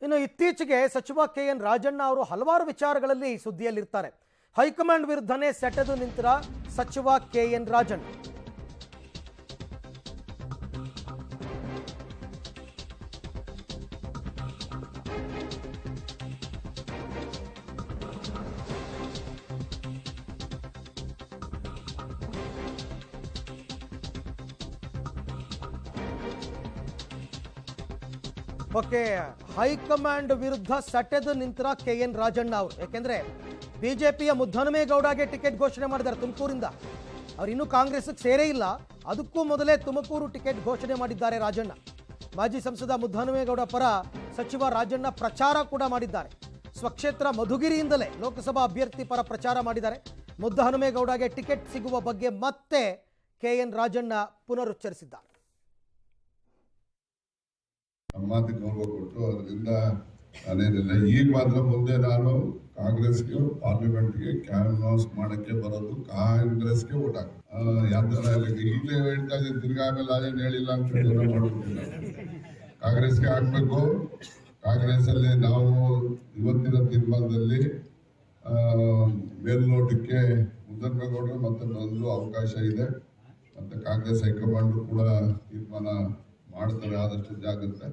ಇನ್ನು ಇತ್ತೀಚೆಗೆ ಸಚಿವ ಕೆಎನ್ ರಾಜಣ್ಣ ಅವರು ಹಲವಾರು ವಿಚಾರಗಳಲ್ಲಿ ಸುದ್ದಿಯಲ್ಲಿರ್ತಾರೆ. ಹೈಕಮಾಂಡ್ ವಿರುದ್ಧನೇ ಸೆಟೆದು ನಿಂತರ ಸಚಿವ ಕೆಎನ್ ರಾಜಣ್ಣ. ಓಕೆ, ಹೈಕಮಾಂಡ್ ವಿರುದ್ಧ ಸೆಟೆದು ನಿಂತರ ಕೆಎನ್ ರಾಜಣ್ಣ ಅವರು. ಯಾಕೆಂದ್ರೆ ಬಿಜೆಪಿಯ ಮುದ್ದಹನುಮೇಗೌಡಗೆ ಟಿಕೆಟ್ ಘೋಷಣೆ ಮಾಡಿದ್ದಾರೆ ತುಮಕೂರಿಂದ. ಅವ್ರು ಇನ್ನೂ ಕಾಂಗ್ರೆಸ್ಗೆ ಸೇರೇ ಇಲ್ಲ, ಅದಕ್ಕೂ ಮೊದಲೇ ತುಮಕೂರು ಟಿಕೆಟ್ ಘೋಷಣೆ ಮಾಡಿದ್ದಾರೆ ರಾಜಣ್ಣ. ಮಾಜಿ ಸಂಸದ ಮುದ್ದಹನುಮೇಗೌಡ ಪರ ಸಚಿವ ರಾಜಣ್ಣ ಪ್ರಚಾರ ಕೂಡ ಮಾಡಿದ್ದಾರೆ. ಸ್ವಕ್ಷೇತ್ರ ಮಧುಗಿರಿಯಿಂದಲೇ ಲೋಕಸಭಾ ಅಭ್ಯರ್ಥಿ ಪರ ಪ್ರಚಾರ ಮಾಡಿದ್ದಾರೆ. ಮುದ್ದಹನುಮೇಗೌಡಗೆ ಟಿಕೆಟ್ ಸಿಗುವ ಬಗ್ಗೆ ಮತ್ತೆ ಕೆಎನ್ ರಾಜಣ್ಣ ಪುನರುಚ್ಚರಿಸಿದ್ದಾರೆ. ಮಾತಿಗೆ ಗೌರವ ಕೊಟ್ಟು ಅದರಿಂದ ಅದೇನಿಲ್ಲ. ಈಗ ಮಾತ್ರ ಮುಂದೆ ನಾನು ಕಾಂಗ್ರೆಸ್ಗೆ ಪಾರ್ಲಿಮೆಂಟ್ಗೆ ಕ್ಯಾನ್ವಾಸ್ ಮಾಡಕ್ಕೆ ಬರೋದು, ಕಾಂಗ್ರೆಸ್ಗೆ ಓಟ್ ಹಾಕಿ ಈಗಲೇ ಹೇಳ್ತಾ ಇದ್ದೀನಿ. ತಿರ್ಗಾ ಆಮೇಲೆ ಅದೇನು ಹೇಳಿಲ್ಲ ಅಂತ ಮಾಡ್ಬಿಟ್ಟಿಲ್ಲ. ಕಾಂಗ್ರೆಸ್ಗೆ ಹಾಕ್ಬೇಕು. ಕಾಂಗ್ರೆಸ್ ಅಲ್ಲಿ ನಾವು ಇವತ್ತಿನ ತೀರ್ಮಾನದಲ್ಲಿ ಮೇಲ್ನೋಟಕ್ಕೆ ಮುದ್ದಹನುಮೇಗೌಡರು ಮತ್ತೆ ಬರಲು ಅವಕಾಶ ಇದೆ. ಮತ್ತೆ ಕಾಂಗ್ರೆಸ್ ಹೈಕಮಾಂಡ್ ಕೂಡ ತೀರ್ಮಾನ ಮಾಡ್ತಾರೆ, ಆದಷ್ಟು ಜಾಗ್ರತೆ.